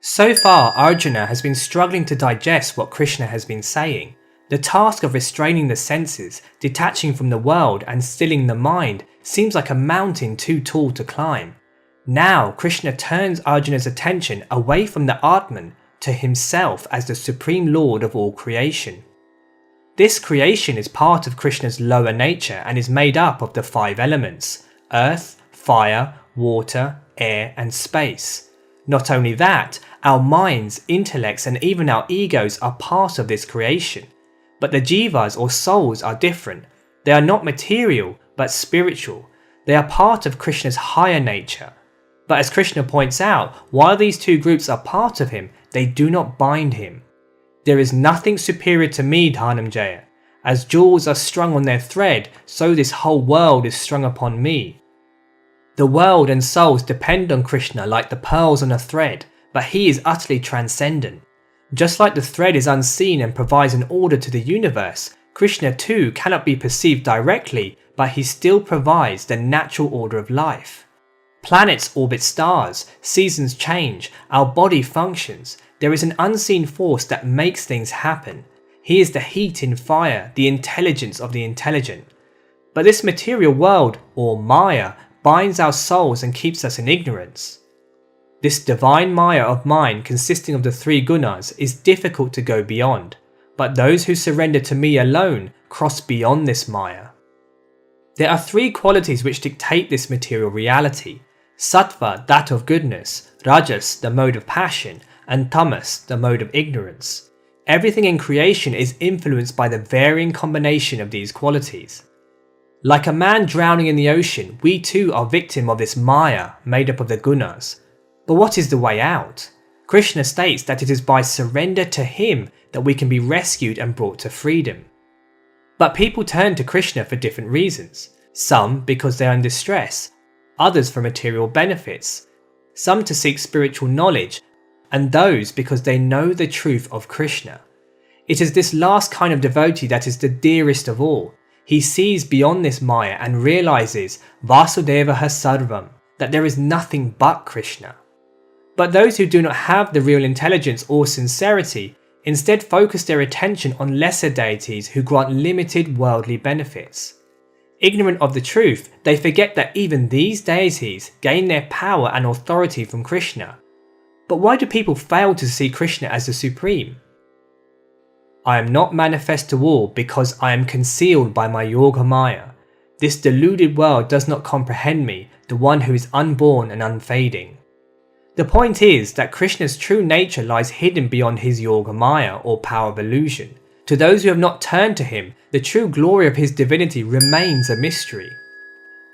So far, Arjuna has been struggling to digest what Krishna has been saying. The task of restraining the senses, detaching from the world and stilling the mind seems like a mountain too tall to climb. Now, Krishna turns Arjuna's attention away from the Atman to himself as the supreme lord of all creation. This creation is part of Krishna's lower nature and is made up of the 5 elements: earth, fire, water, air and space. Not only that, our minds, intellects and even our egos are part of this creation. But the jivas or souls are different. They are not material but spiritual. They are part of Krishna's higher nature. But as Krishna points out, while these two groups are part of him, they do not bind him. There is nothing superior to me, Dhananjaya. As jewels are strung on their thread, so this whole world is strung upon me. The world and souls depend on Krishna like the pearls on a thread, but he is utterly transcendent. Just like the thread is unseen and provides an order to the universe, Krishna too cannot be perceived directly, but he still provides the natural order of life. Planets orbit stars, seasons change, our body functions. There is an unseen force that makes things happen. He is the heat in fire, the intelligence of the intelligent. But this material world, or Maya, binds our souls and keeps us in ignorance. This divine Maya of mind, consisting of the 3 gunas, is difficult to go beyond, but those who surrender to me alone cross beyond this Maya. There are 3 qualities which dictate this material reality: Sattva, that of goodness; Rajas, the mode of passion; and Tamas, the mode of ignorance. Everything in creation is influenced by the varying combination of these qualities. Like a man drowning in the ocean, we too are victim of this Maya made up of the gunas. But what is the way out? Krishna states that it is by surrender to him that we can be rescued and brought to freedom. But people turn to Krishna for different reasons. Some because they are in distress, others for material benefits, some to seek spiritual knowledge, and those because they know the truth of Krishna. It is this last kind of devotee that is the dearest of all. He sees beyond this Maya and realizes Vasudevaha Sarvam, that there is nothing but Krishna. But those who do not have the real intelligence or sincerity instead focus their attention on lesser deities who grant limited worldly benefits. Ignorant of the truth, they forget that even these deities gain their power and authority from Krishna. But why do people fail to see Krishna as the Supreme? I am not manifest to all because I am concealed by my Yoga Maya. This deluded world does not comprehend me, the one who is unborn and unfading. The point is that Krishna's true nature lies hidden beyond his Yoga Maya or power of illusion. To those who have not turned to him, the true glory of his divinity remains a mystery.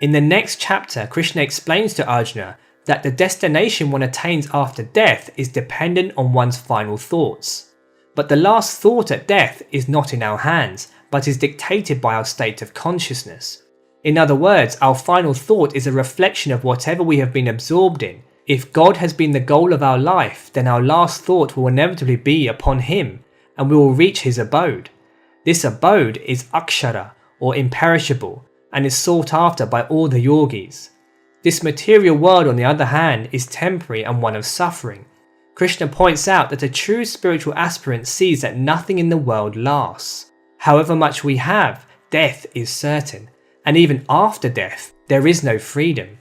In the next chapter, Krishna explains to Arjuna that the destination one attains after death is dependent on one's final thoughts. But the last thought at death is not in our hands, but is dictated by our state of consciousness. In other words, our final thought is a reflection of whatever we have been absorbed in. If God has been the goal of our life, then our last thought will inevitably be upon him, and we will reach his abode. This abode is akshara, or imperishable, and is sought after by all the yogis. This material world, on the other hand, is temporary and one of suffering. Krishna points out that a true spiritual aspirant sees that nothing in the world lasts. However much we have, death is certain, and even after death, there is no freedom.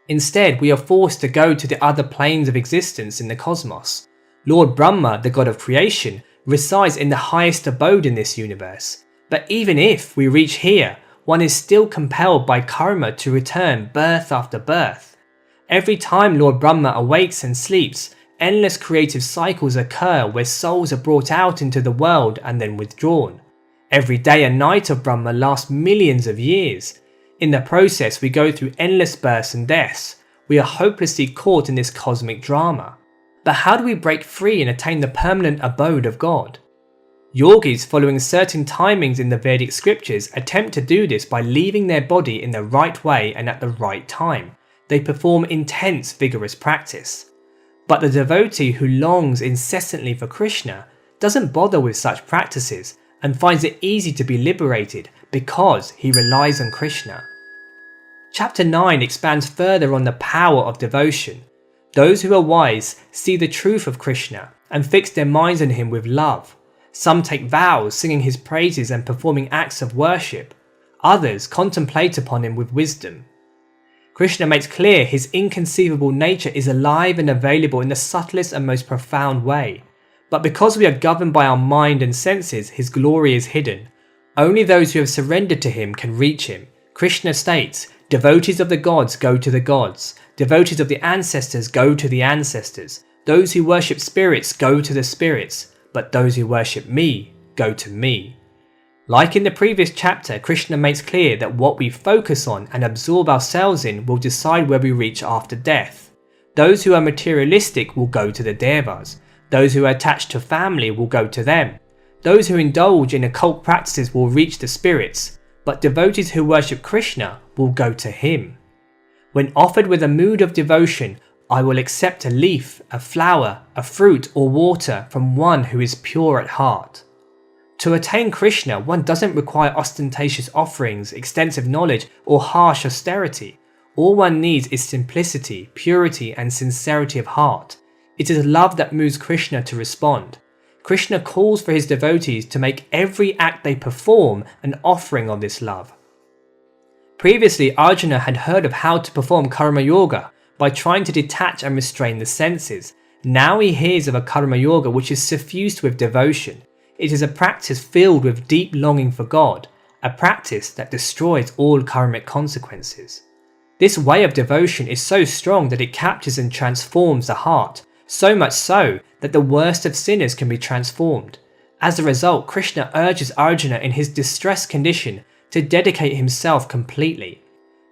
Instead, we are forced to go to the other planes of existence in the cosmos. Lord Brahma, the god of creation, resides in the highest abode in this universe. But even if we reach here, one is still compelled by karma to return birth after birth. Every time Lord Brahma awakes and sleeps, endless creative cycles occur where souls are brought out into the world and then withdrawn. Every day and night of Brahma lasts millions of years. In the process, we go through endless births and deaths. We are hopelessly caught in this cosmic drama. But how do we break free and attain the permanent abode of God? Yogis, following certain timings in the Vedic scriptures, attempt to do this by leaving their body in the right way and at the right time. They perform intense, vigorous practice. But the devotee who longs incessantly for Krishna doesn't bother with such practices and finds it easy to be liberated because he relies on Krishna. Chapter 9 expands further on the power of devotion. Those who are wise see the truth of Krishna and fix their minds on him with love. Some take vows, singing his praises and performing acts of worship. Others contemplate upon him with wisdom. Krishna makes clear his inconceivable nature is alive and available in the subtlest and most profound way. But because we are governed by our mind and senses, his glory is hidden. Only those who have surrendered to him can reach him. Krishna states, "Devotees of the gods go to the gods. Devotees of the ancestors go to the ancestors. Those who worship spirits go to the spirits. But those who worship me go to me." Like in the previous chapter, Krishna makes clear that what we focus on and absorb ourselves in will decide where we reach after death. Those who are materialistic will go to the devas. Those who are attached to family will go to them. Those who indulge in occult practices will reach the spirits, but devotees who worship Krishna will go to him. When offered with a mood of devotion, I will accept a leaf, a flower, a fruit or water from one who is pure at heart. To attain Krishna, one doesn't require ostentatious offerings, extensive knowledge, or harsh austerity. All one needs is simplicity, purity, and sincerity of heart. It is love that moves Krishna to respond. Krishna calls for his devotees to make every act they perform an offering of this love. Previously, Arjuna had heard of how to perform karma yoga by trying to detach and restrain the senses. Now he hears of a karma yoga which is suffused with devotion. It is a practice filled with deep longing for God, a practice that destroys all karmic consequences. This way of devotion is so strong that it captures and transforms the heart, so much so that the worst of sinners can be transformed. As a result, Krishna urges Arjuna in his distressed condition to dedicate himself completely.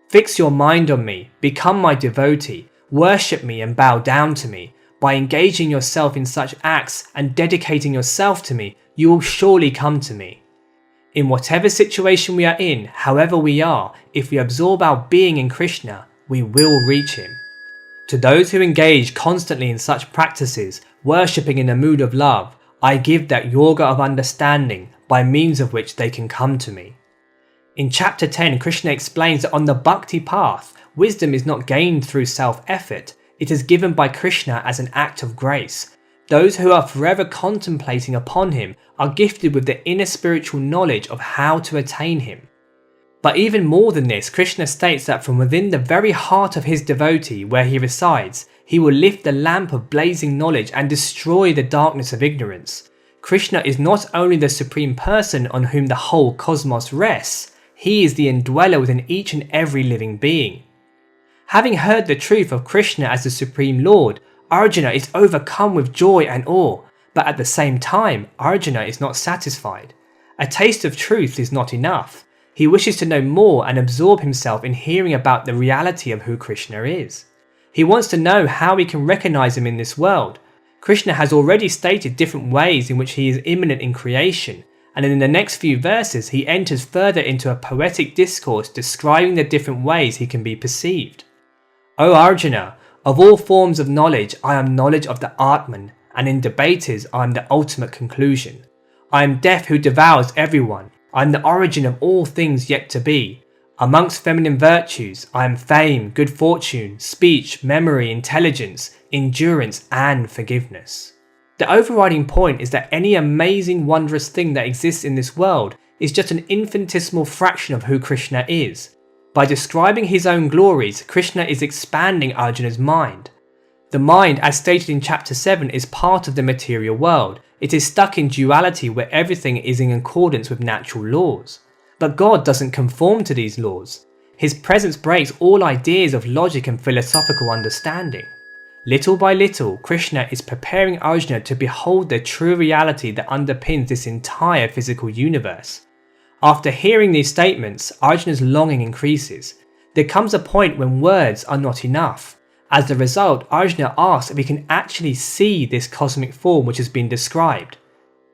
Fix your mind on me, become my devotee, worship me and bow down to me. By engaging yourself in such acts and dedicating yourself to me, you will surely come to me. In whatever situation we are in, however we are, if we absorb our being in Krishna, we will reach him. To those who engage constantly in such practices, worshipping in a mood of love, I give that yoga of understanding by means of which they can come to me. In chapter 10, Krishna explains that on the Bhakti path, wisdom is not gained through self-effort, it is given by Krishna as an act of grace. Those who are forever contemplating upon him are gifted with the inner spiritual knowledge of how to attain him. But even more than this, Krishna states that from within the very heart of his devotee where he resides, he will lift the lamp of blazing knowledge and destroy the darkness of ignorance. Krishna is not only the supreme person on whom the whole cosmos rests, he is the indweller within each and every living being. Having heard the truth of Krishna as the Supreme Lord, Arjuna is overcome with joy and awe, but at the same time, Arjuna is not satisfied. A taste of truth is not enough. He wishes to know more and absorb himself in hearing about the reality of who Krishna is. He wants to know how he can recognize him in this world. Krishna has already stated different ways in which he is immanent in creation, and in the next few verses he enters further into a poetic discourse describing the different ways he can be perceived. O Arjuna, of all forms of knowledge I am knowledge of the Atman, and in debaters I am the ultimate conclusion. I am death who devours everyone, I am the origin of all things yet to be. Amongst feminine virtues I am fame, good fortune, speech, memory, intelligence, endurance and forgiveness. The overriding point is that any amazing wondrous thing that exists in this world is just an infinitesimal fraction of who Krishna is. By describing his own glories, Krishna is expanding Arjuna's mind. The mind, as stated in chapter 7, is part of the material world. It is stuck in duality where everything is in accordance with natural laws. But God doesn't conform to these laws. His presence breaks all ideas of logic and philosophical understanding. Little by little, Krishna is preparing Arjuna to behold the true reality that underpins this entire physical universe. After hearing these statements, Arjuna's longing increases. There comes a point when words are not enough. As a result, Arjuna asks if he can actually see this cosmic form which has been described.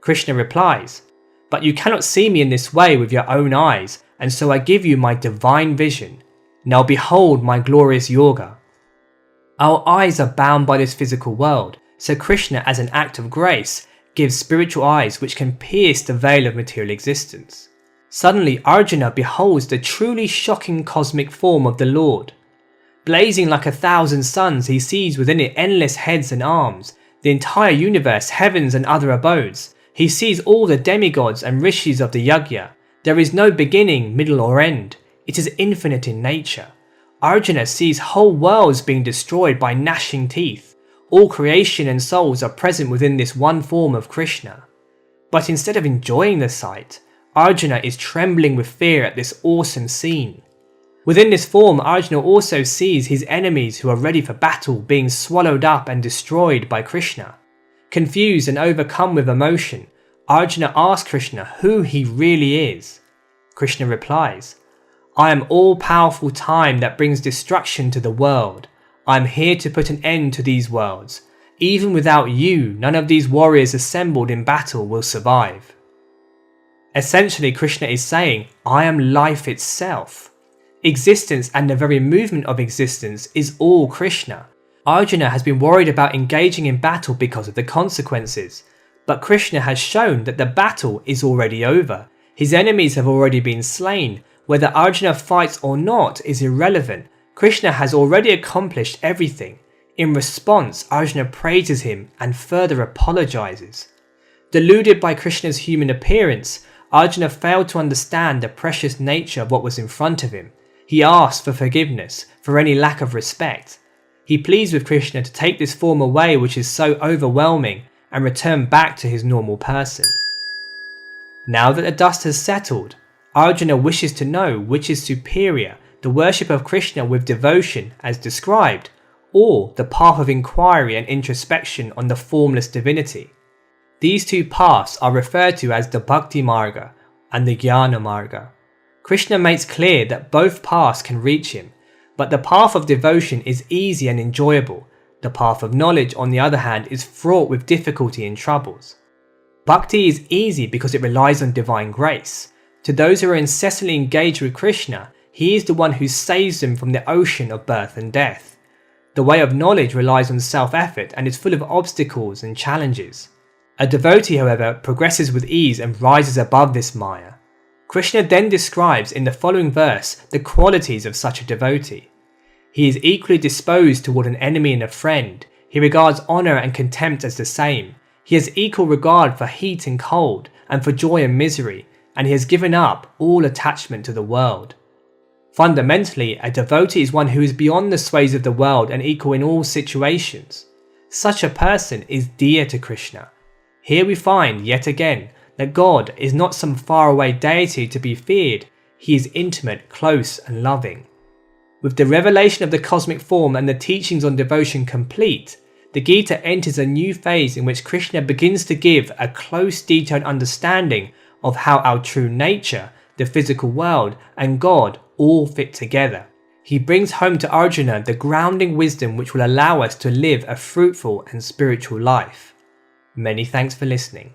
Krishna replies, "But you cannot see me in this way with your own eyes, and so I give you my divine vision. Now behold my glorious yoga." Our eyes are bound by this physical world, so Krishna, as an act of grace, gives spiritual eyes which can pierce the veil of material existence. Suddenly Arjuna beholds the truly shocking cosmic form of the Lord. Blazing like 1,000 suns, he sees within it endless heads and arms, the entire universe, heavens and other abodes. He sees all the demigods and rishis of the yajna. There is no beginning, middle or end. It is infinite in nature. Arjuna sees whole worlds being destroyed by gnashing teeth. All creation and souls are present within this one form of Krishna. But instead of enjoying the sight, Arjuna is trembling with fear at this awesome scene. Within this form, Arjuna also sees his enemies who are ready for battle being swallowed up and destroyed by Krishna. Confused and overcome with emotion, Arjuna asks Krishna who he really is. Krishna replies, "I am all-powerful time that brings destruction to the world. I am here to put an end to these worlds. Even without you, none of these warriors assembled in battle will survive." Essentially, Krishna is saying, I am life itself. Existence and the very movement of existence is all Krishna. Arjuna has been worried about engaging in battle because of the consequences, but Krishna has shown that the battle is already over. His enemies have already been slain. Whether Arjuna fights or not is irrelevant. Krishna has already accomplished everything. In response, Arjuna praises him and further apologizes. Deluded by Krishna's human appearance, Arjuna failed to understand the precious nature of what was in front of him. He asked for forgiveness for any lack of respect. He pleads with Krishna to take this form away which is so overwhelming and return back to his normal person. Now that the dust has settled, Arjuna wishes to know which is superior, the worship of Krishna with devotion as described, or the path of inquiry and introspection on the formless divinity. These two paths are referred to as the Bhakti Marga and the Jnana Marga. Krishna makes clear that both paths can reach him, but the path of devotion is easy and enjoyable. The path of knowledge, on the other hand, is fraught with difficulty and troubles. Bhakti is easy because it relies on divine grace. To those who are incessantly engaged with Krishna, he is the one who saves them from the ocean of birth and death. The way of knowledge relies on self-effort and is full of obstacles and challenges. A devotee, however, progresses with ease and rises above this maya. Krishna then describes in the following verse the qualities of such a devotee. He is equally disposed toward an enemy and a friend. He regards honour and contempt as the same. He has equal regard for heat and cold, and for joy and misery, and he has given up all attachment to the world. Fundamentally, a devotee is one who is beyond the sways of the world and equal in all situations. Such a person is dear to Krishna. Here we find, yet again, that God is not some faraway deity to be feared. He is intimate, close and loving. With the revelation of the cosmic form and the teachings on devotion complete, the Gita enters a new phase in which Krishna begins to give a close, detailed understanding of how our true nature, the physical world, and God all fit together. He brings home to Arjuna the grounding wisdom which will allow us to live a fruitful and spiritual life. Many thanks for listening.